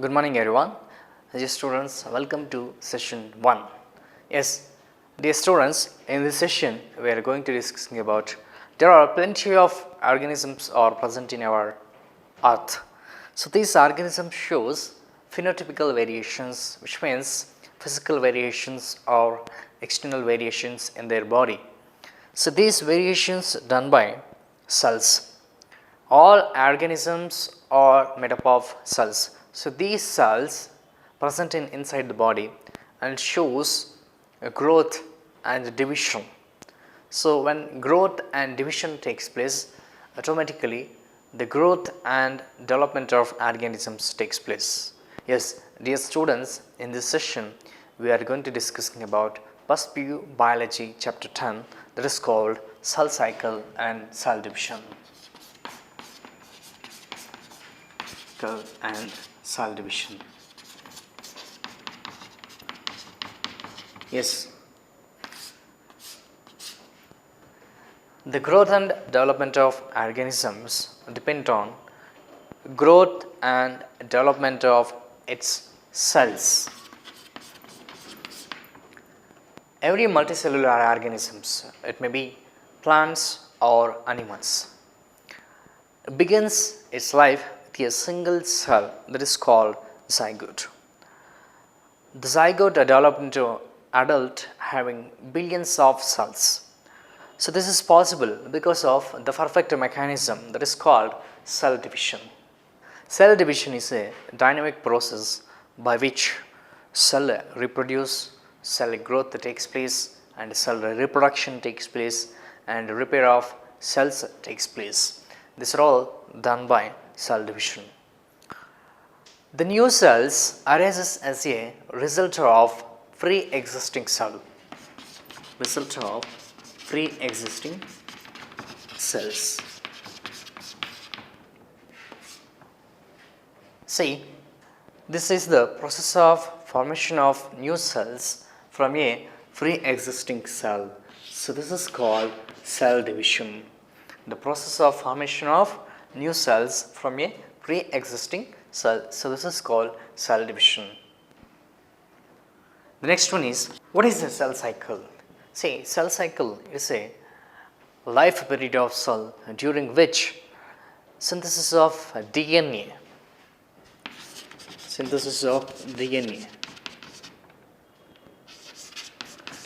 Good morning everyone. Dear students, welcome to session 1. Yes, dear students, in this session we are going to discuss about there are plenty of organisms are present in our earth. So these organisms shows phenotypical variations, which means physical variations or external variations in their body. So these variations done by cells. All organisms are made up of cells. So these cells present in inside the body and shows a growth and division. So when growth and division takes place, automatically the growth and development of organisms takes place. Yes, dear students, in this session we are going to discussing about first PU biology chapter 10, that is called cell cycle and cell division. And cell division. Yes, the growth and development of organisms depend on growth and development of its cells. Every multicellular organisms, it may be plants or animals, begins its life with a single cell that is called zygote. The zygote develops into adult having billions of cells. So this is possible because of the perfect mechanism that is called cell division. Cell division is a dynamic process by which cell reproduce, cell growth takes place, and cell reproduction takes place, and repair of cells takes place. These are all done by cell division. The new cells arises as a result of pre-existing cell. Result of pre-existing cells. See, this is the process of formation of new cells from a pre-existing cell. So this is called cell division. The process of formation of new cells from a pre-existing cell. So this is called cell division. The next one is, what is the cell cycle? See, cell cycle is a life period of cell during which synthesis of DNA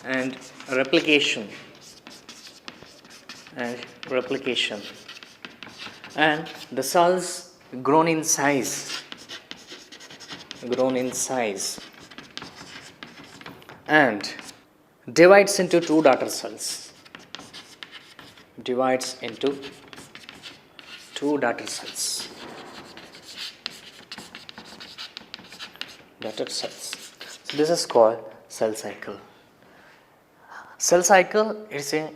and replication and the cells grown in size and divides into two daughter cells. So this is called cell cycle. Cell cycle is a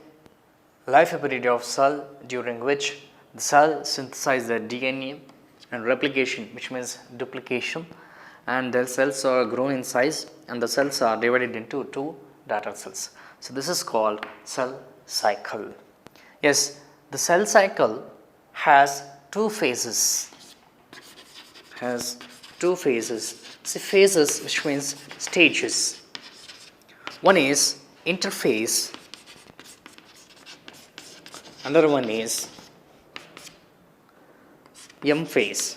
life period of cell during which the cell synthesizes the DNA and replication, which means duplication, and the cells are grown in size and the cells are divided into two daughter cells. So this is called cell cycle. Yes, the cell cycle has two phases. See, phases, which means stages. One is interphase, another one is M phase,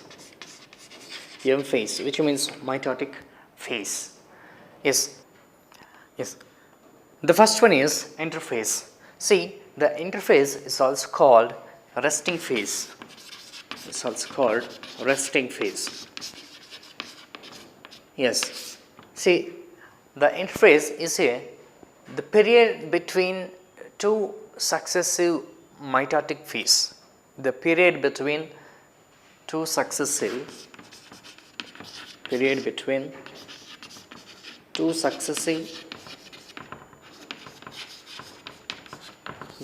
which means mitotic phase. Yes. The first one is interphase. See, the interphase is also called resting phase. Yes. See, the interphase is the period between two successive mitotic phase. The period between two successive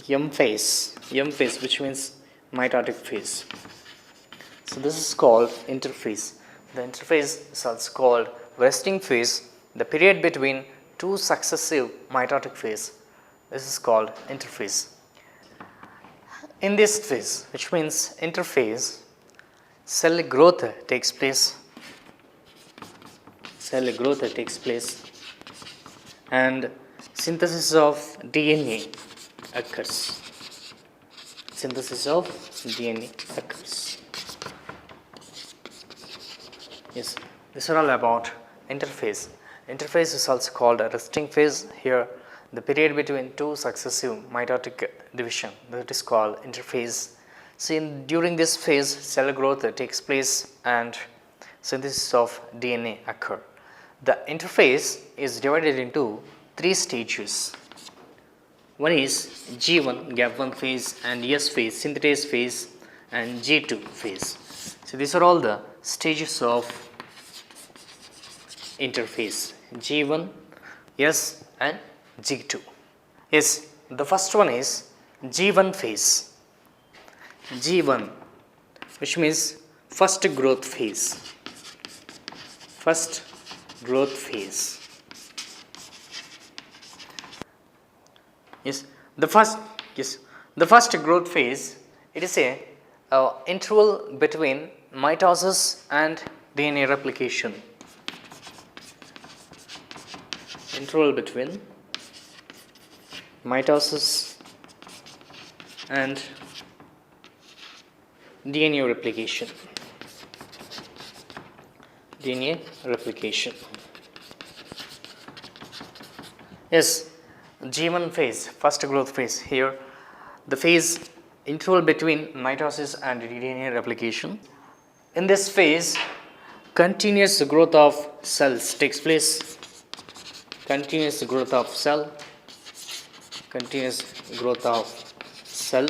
M phase, which means mitotic phase. So this is called interphase. The interphase is also called resting phase. The period between two successive mitotic phase. This is called interphase. In this phase, which means interphase, cell growth takes place cell growth takes place, and synthesis of DNA occurs. Synthesis of DNA occurs. Yes, these are all about interphase. Interphase is also called a resting phase. Here, the period between two successive mitotic division, that is called interphase. So, during this phase, cell growth takes place and synthesis of DNA occur. The interphase is divided into three stages. One is G1, gap1 phase, and S phase, synthetase phase, and G2 phase. So, these are all the stages of interphase, G1, S, and G2. Yes, the first one is G1 phase. G1, which means first growth phase. First growth phase. Yes, the first growth phase, it is a interval between mitosis and DNA replication. Interval between mitosis and DNA replication. DNA replication. Yes, G1 phase, first growth phase. Here, the phase interval between mitosis and DNA replication. In this phase, continuous growth of cells takes place. Continuous growth of cell. Continuous growth of cell.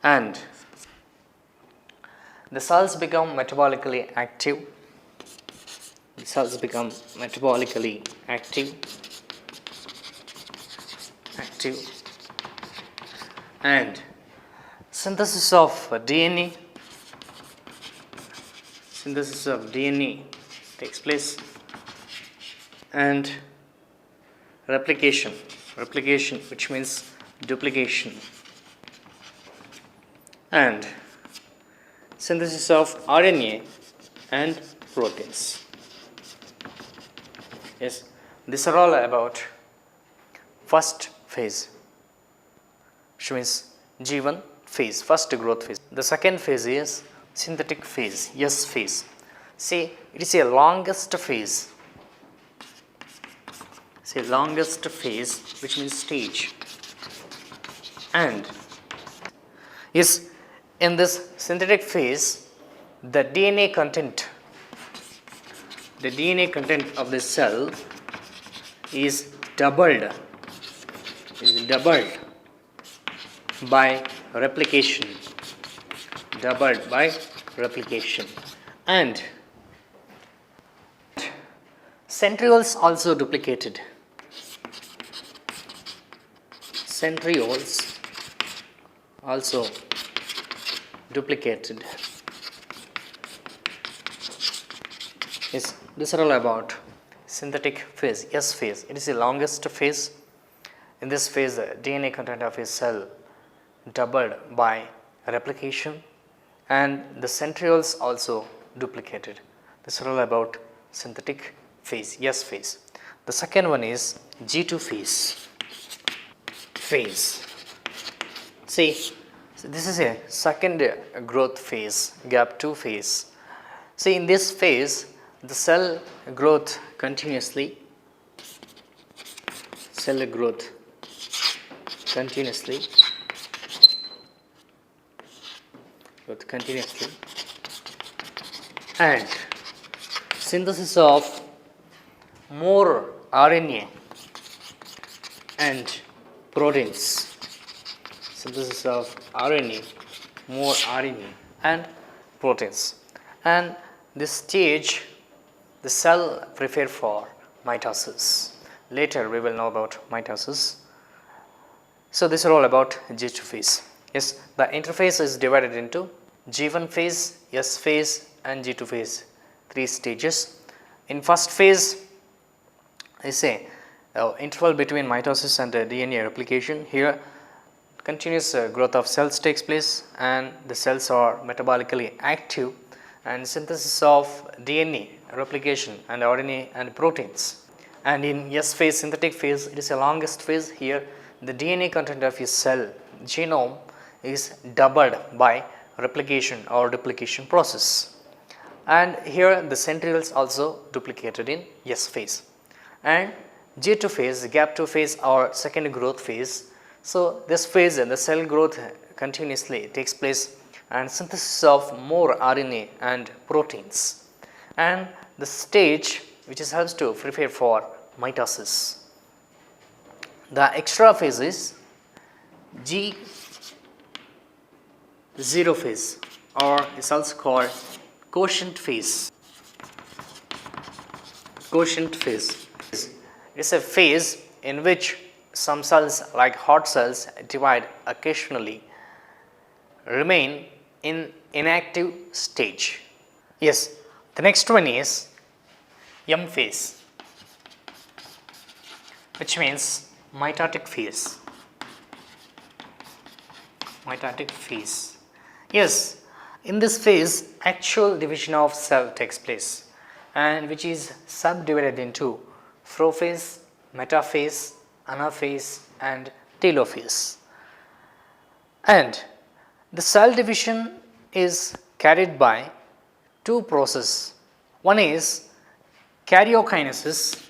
And the cells become metabolically active. The cells become metabolically active. And synthesis of DNA takes place, and replication, which means duplication, and synthesis of RNA and proteins. Yes, these are all about first phase, which means G1 phase, first growth phase. The second phase is synthetic phase, S phase. See, it is a longest phase. Longest phase, which means stage. And yes, in this synthetic phase, the DNA content of the cell is doubled by replication, and centrioles also duplicated. Yes, these are all about synthetic phase, S phase. It is the longest phase. In this phase, the DNA content of a cell doubled by replication, and the centrioles also duplicated. These are all about synthetic phase, S phase. The second one is G2 phase. See, so this is a second growth phase, gap2 phase. See, in this phase, the cell growth continuously, and synthesis of more RNA and proteins. More RNA and proteins. And this stage, the cell prepare for mitosis. Later we will know about mitosis. So these are all about G2 phase. Yes, the interphase is divided into G1 phase, S phase, and G2 phase, three stages. In first phase, I say interval between mitosis and DNA replication. Here, continuous growth of cells takes place, and the cells are metabolically active, and synthesis of DNA, replication and RNA and proteins. And in S phase, synthetic phase, it is the longest phase. Here the DNA content of a cell genome is doubled by replication or duplication process. And here the centrioles also duplicated in S phase. And G2 phase, gap 2 phase or second growth phase. So this phase, the cell growth continuously takes place and synthesis of more RNA and proteins, and the stage which is helps to prepare for mitosis. The extra phase is G0 phase, or is also called quotient phase. Quotient phase is a phase in which some cells like heart cells divide occasionally, remain in inactive stage. Yes, the next one is M phase, which means mitotic phase. Mitotic phase. Yes, in this phase, actual division of cell takes place, and which is subdivided into prophase, metaphase, anaphase and telophase. And the cell division is carried by two processes. One is karyokinesis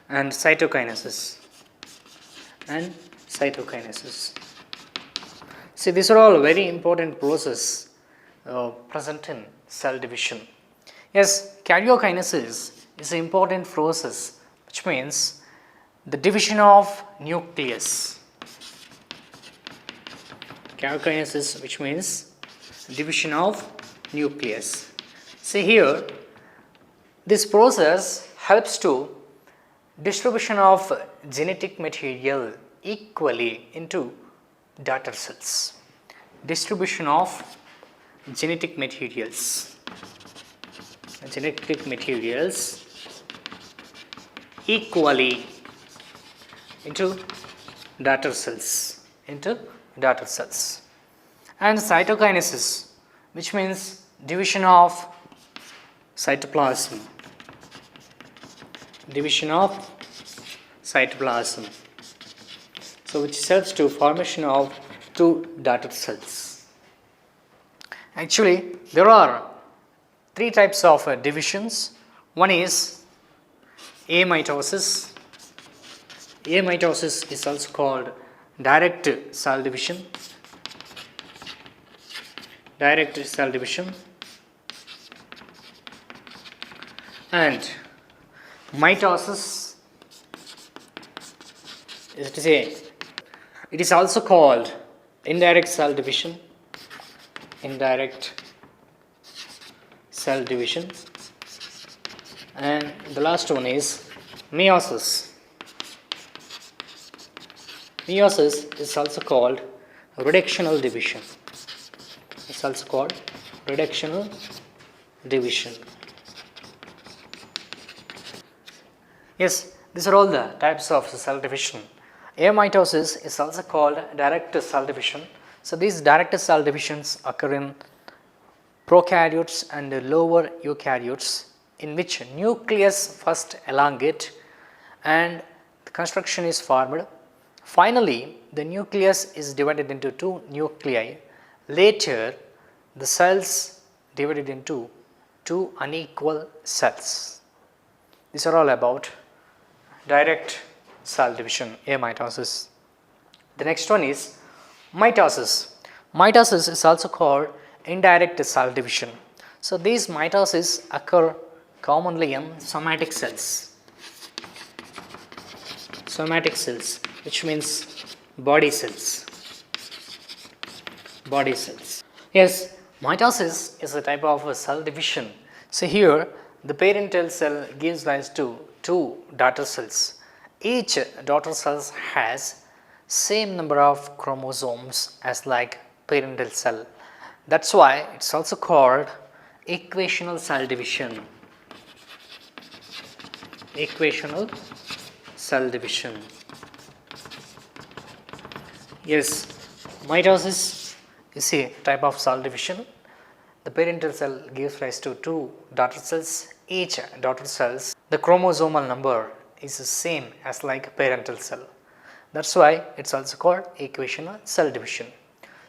and cytokinesis. See, these are all very important processes present in cell division. Yes, karyokinesis is an important process, which means the division of nucleus. Karyokinesis, which means division of nucleus. See here, this process helps to distribution of genetic material equally into daughter cells. Distribution of genetic materials equally into daughter cells. And cytokinesis, which means division of cytoplasm. So which helps to formation of two daughter cells. Actually, there are three types of divisions. One is amitosis. Amitosis is also called direct cell division. And mitosis is to say, it is also called indirect cell division. And the last one is meiosis. Meiosis is also called reductional division. Yes, these are all the types of cell division. Amitosis is also called direct cell division. So these direct cell divisions occur in prokaryotes and lower eukaryotes, in which nucleus first elongate and the construction is formed. Finally, the nucleus is divided into two nuclei. Later, the cells divided into two unequal cells. These are all about direct cell division, amitosis. The next one is mitosis. Mitosis is also called indirect cell division. So these mitosis occur commonly in somatic cells, which means body cells. Yes, mitosis is a type of cell division. So here the parental cell gives rise to two daughter cells. Each daughter cell has same number of chromosomes as like parental cell. That's why it's also called equational cell division. Yes, Mitosis is a type of cell division. The parental cell gives rise to two daughter cells. Each daughter cells, the chromosomal number is the same as like parental cell. That's why it's also called equational cell division.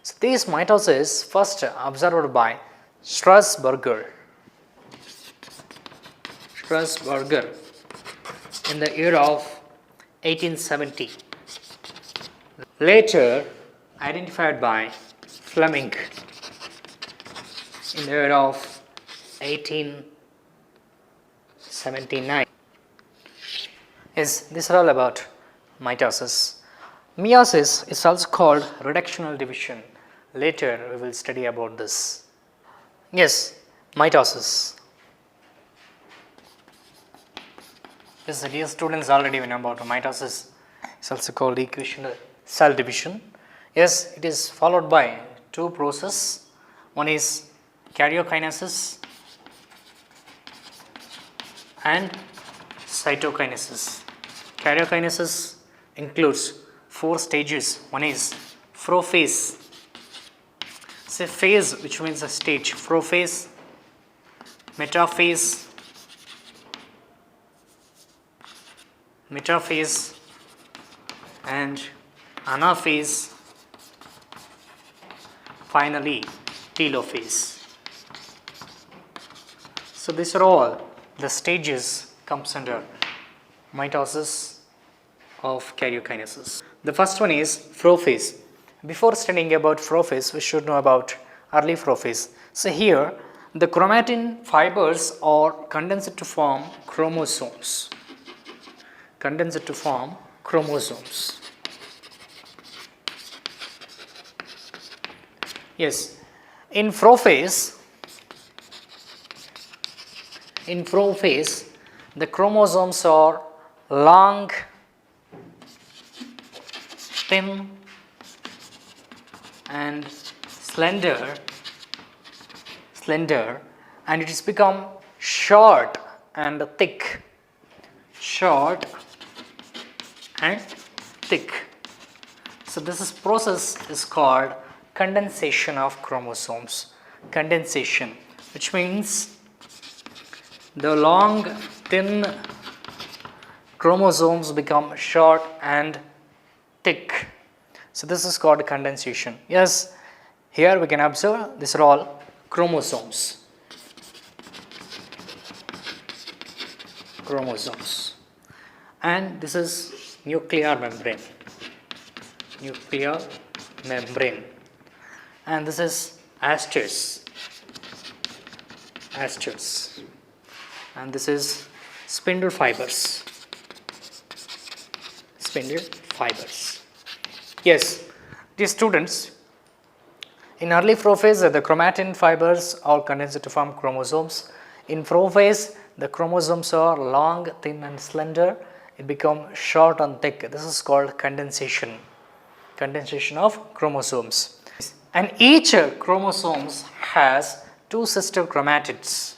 So this mitosis first observed by Strasburger in the year of 1870. Later identified by Fleming in the year of 1879. Yes, these are all about mitosis. Meiosis is also called reductional division. Later we will study about this. Yes, mitosis. Yes, dear students, already we know about mitosis. It's also called equational cell division. Yes, it is followed by two processes. One is karyokinesis and cytokinesis. Karyokinesis includes four stages. One is prophase. It's a phase which means a stage. Prophase, metaphase, and anaphase, finally telophase. So these are all the stages comes under mitosis of karyokinesis. The first one is prophase. Before studying about prophase, we should know about early prophase. So here the chromatin fibers are condensed to form chromosomes. Yes, in prophase, the chromosomes are long, thin, and slender, and it has become short and thick. So this process is called condensation of chromosomes. Condensation, which means the long, thin chromosomes become short and thick. So this is called condensation. Yes, here we can observe these are all chromosomes. And this is nuclear membrane. And this is asters. And this is spindle fibers. Yes, dear students, in early prophase the chromatin fibers are condensed to form chromosomes. In prophase the chromosomes are long, thin and slender. It becomes short and thick. This is called condensation of chromosomes. And each chromosomes has two sister chromatids.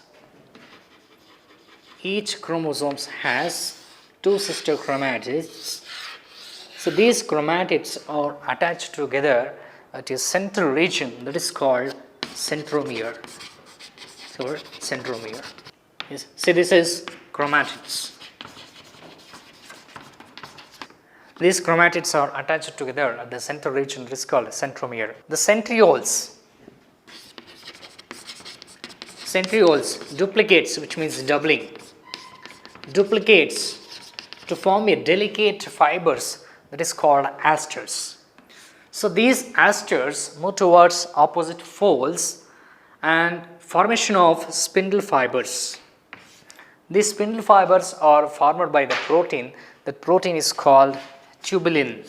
So these chromatids are attached together at a central region that is called centromere. Yes. See, this is chromatids. These chromatids are attached together at the central region that is called centromere. The centrioles duplicates, which means doubling, duplicates to form a delicate fibers that is called asters. So these asters move towards opposite folds and formation of spindle fibers. These spindle fibers are formed by the protein. That protein is called tubulin.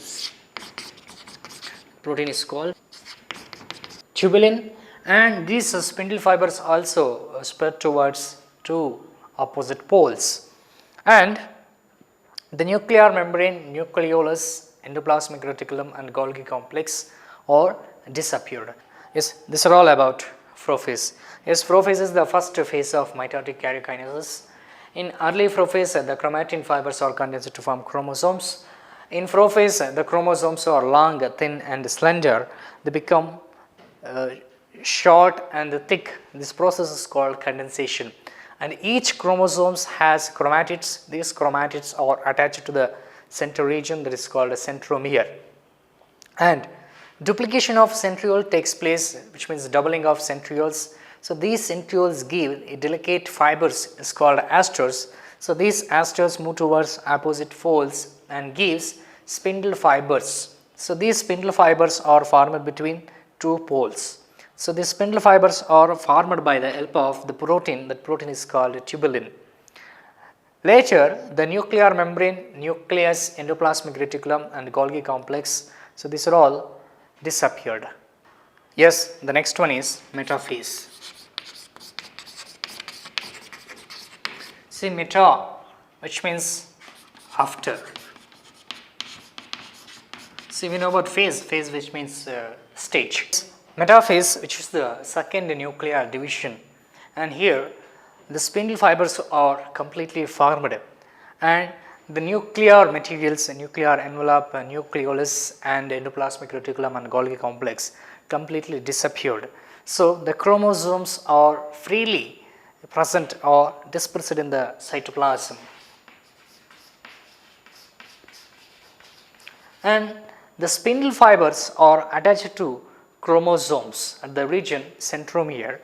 And these spindle fibers also spread towards two opposite poles. And the nuclear membrane, nucleolus, endoplasmic reticulum and Golgi complex are disappeared. Yes, these are all about prophase. Yes, prophase is the first phase of mitotic karyokinesis. In early prophase, the chromatin fibers are condensed to form chromosomes. In prophase, the chromosomes are long, thin and slender. They become short and thick. This process is called condensation. And each chromosomes has chromatids. These chromatids are attached to the center region, that is called a centromere. And duplication of centriole takes place, which means doubling of centrioles. So these centrioles give delicate fibers is called asters. So these asters move towards opposite folds and gives spindle fibers. So these spindle fibers are formed between two poles. So these spindle fibers are formed by the help of the protein. That protein is called tubulin. Later, the nuclear membrane, nucleus, endoplasmic reticulum and Golgi complex, so these are all disappeared. Yes, the next one is metaphase. See, meta, which means after. See, we know about phase, which means stage. Metaphase, which is the second nuclear division, and here the spindle fibers are completely formed and the nuclear materials, nuclear envelope, nucleolus and endoplasmic reticulum and Golgi complex completely disappeared. So the chromosomes are freely present or dispersed in the cytoplasm. And the spindle fibers are attached to chromosomes at the region centromere,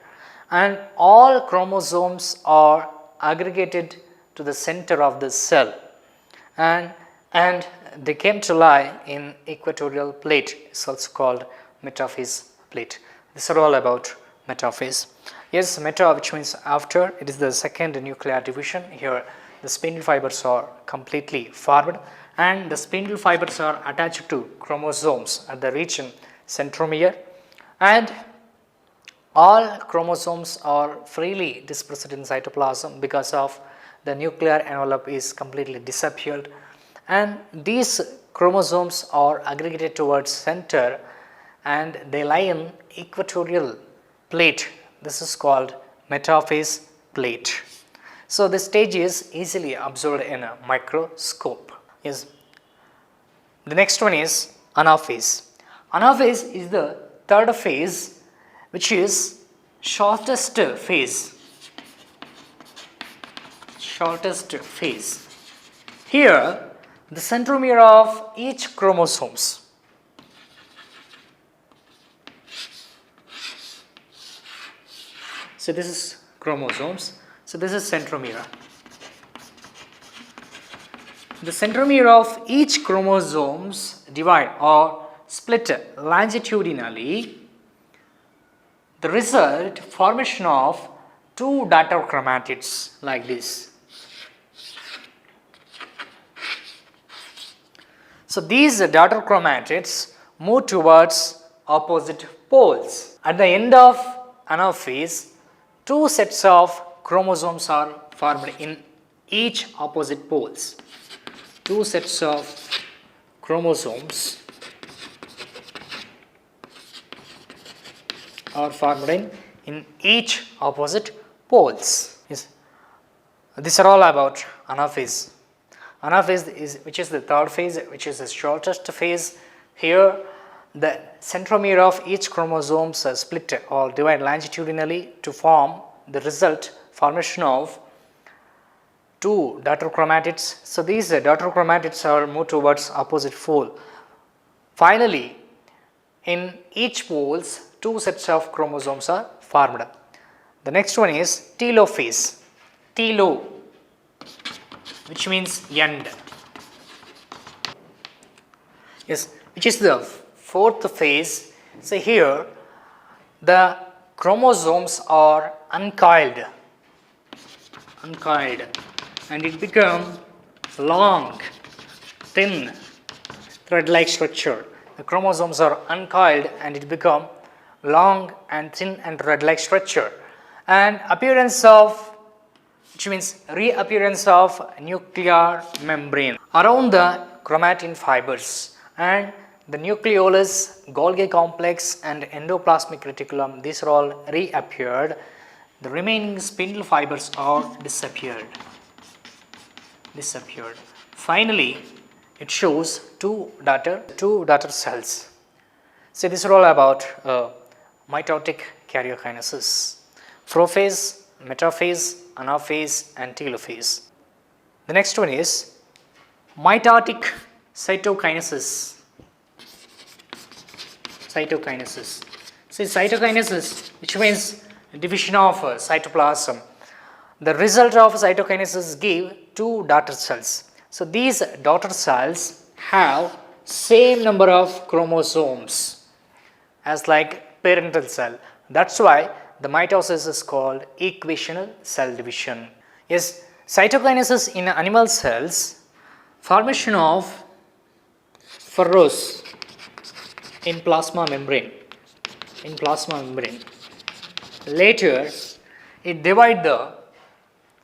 and all chromosomes are aggregated to the center of the cell, and they came to lie in equatorial plate. It's also called metaphase plate. These are all about metaphase. Yes, meta, which means after, it is the second nuclear division. Here the spindle fibers are completely formed and the spindle fibers are attached to chromosomes at the region centromere, and all chromosomes are freely dispersed in cytoplasm because of the nuclear envelope is completely disappeared, and these chromosomes are aggregated towards center and they lie in equatorial plate. This is called metaphase plate. So this stage is easily observed in a microscope. Yes. The next one is anaphase. Anaphase is the third phase, which is shortest phase. Shortest phase. Here, the centromere of each chromosomes. So this is chromosomes. So this is centromere. The centromere of each chromosomes divide or split longitudinally. The result formation of two daughter chromatids like this. So these daughter chromatids move towards opposite poles. At the end of anaphase, two sets of chromosomes are formed in each opposite poles. Two sets of chromosomes are formed in each opposite poles. Yes. These are all about anaphase. Anaphase is, which is the third phase, which is the shortest phase. Here the centromere of each chromosomes split or divide longitudinally to form the result formation of two daughter chromatids. So these daughter chromatids are moved towards opposite pole. Finally, in each poles, two sets of chromosomes are formed. The next one is telophase. Telo, which means end. Yes, which is the fourth phase. So here the chromosomes are uncoiled and it becomes long, thin, thread-like structure. The chromosomes are uncoiled and it become long and thin and thread-like structure, and appearance of, which means reappearance of nuclear membrane around the chromatin fibers, and the nucleolus, Golgi complex and endoplasmic reticulum, these are all reappeared. The remaining spindle fibers are disappeared. Finally, it shows two daughter cells. So this is all about mitotic karyokinesis. Prophase, metaphase, anaphase and telophase. The next one is mitotic cytokinesis. See, cytokinesis, which means division of cytoplasm. The result of cytokinesis give two daughter cells. So these daughter cells have same number of chromosomes as like parental cell. That's why the mitosis is called equational cell division. Yes, cytokinesis in animal cells, formation of furrows in plasma membrane. Later, it divide the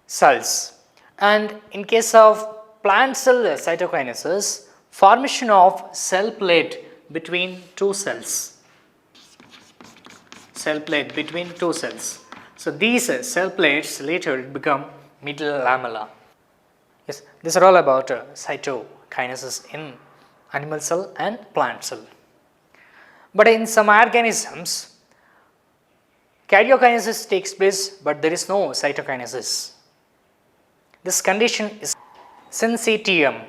cells, and in case of plant cell cytokinesis, formation of cell plate between two cells. So these cell plates later become middle lamella. Yes, these are all about cytokinesis in animal cell and plant cell. But in some organisms, karyokinesis takes place, but there is no cytokinesis. This condition is syncytium.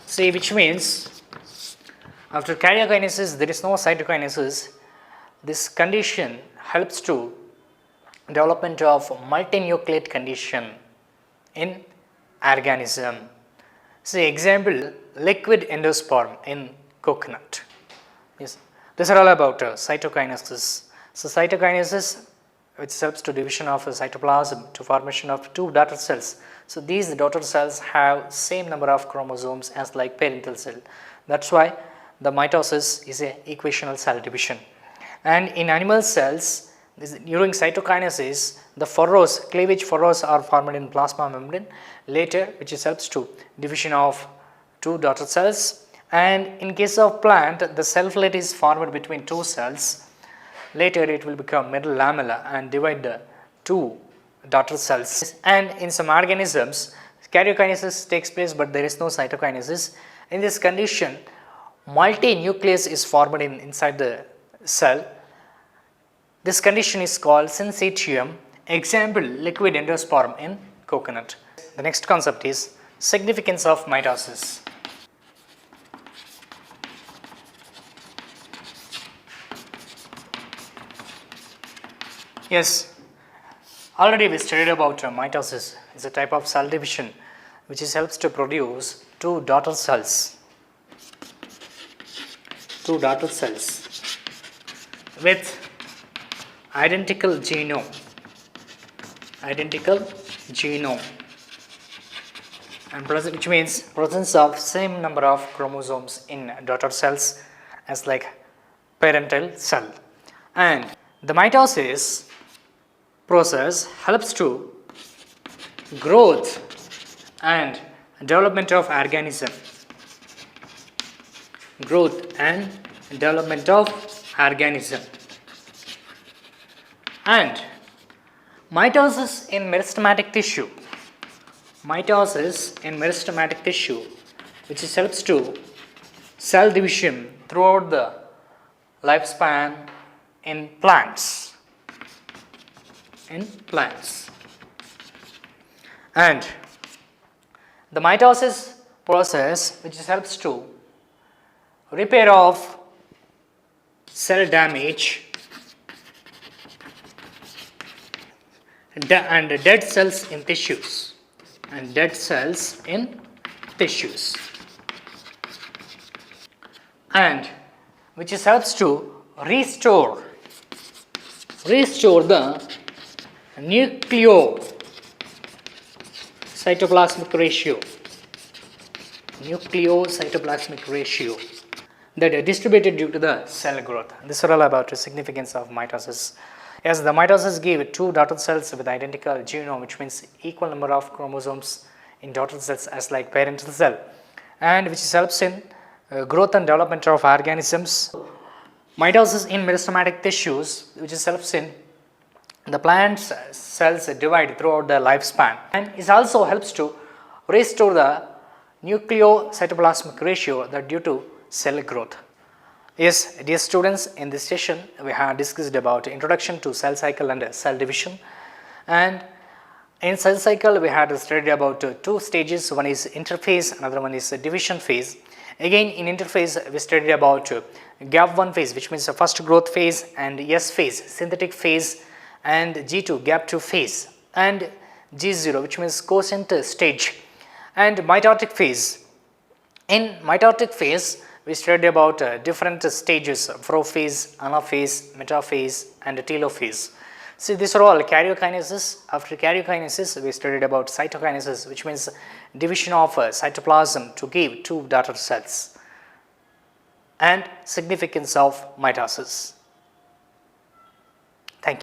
See, which means after karyokinesis there is no cytokinesis. This condition helps to development of multinucleate condition in organism. See, example, liquid endosperm in coconut. Yes, these are all about cytokinesis. So cytokinesis, which helps to division of cytoplasm to formation of two daughter cells. So these daughter cells have same number of chromosomes as like parental cell. That's why the mitosis is a equational cell division. And in animal cells, during cytokinesis, the furrows, cleavage furrows are formed in plasma membrane. Later, which helps to division of two daughter cells. And in case of plant, the cell plate is formed between two cells. Later, it will become middle lamella and divide the two daughter cells. And in some organisms, karyokinesis takes place, but there is no cytokinesis. In this condition, multinuclease is formed inside the cell. This condition is called syncytium. Example, liquid endosperm in coconut. The next concept is significance of mitosis. Yes, already we studied about mitosis. It's a type of cell division which helps to produce two daughter cells with identical genome, and which means presence of same number of chromosomes in daughter cells as like parental cell. And the mitosis process helps to growth and development of organism. And mitosis in meristematic tissue. Which helps to cell division throughout the lifespan in plants. And the mitosis process which helps to repair of cell damage and dead cells in tissues. And which helps to restore the nucleocytoplasmic ratio that are distributed due to the cell growth. This is all about the significance of mitosis. Yes, the mitosis give two daughter cells with identical genome, which means equal number of chromosomes in daughter cells as like parental cell, and which helps in growth and development of organisms. Mitosis in meristematic tissues, which helps in the plant cells divide throughout the lifespan, and it also helps to restore the nucleocytoplasmic ratio that due to cell growth. Yes, dear students, in this session we have discussed about introduction to cell cycle and cell division, and in cell cycle we had studied about two stages. One is interphase, another one is division phase. Again in interphase we studied about gap 1 phase, which means the first growth phase, and S phase, synthetic phase, and G2 gap 2 phase, and G0, which means quiescent stage, and mitotic phase. In mitotic phase we studied about different stages: prophase, anaphase, metaphase, and telophase. See, these are all karyokinesis. After karyokinesis we studied about cytokinesis, which means division of cytoplasm to give two daughter cells, and significance of mitosis.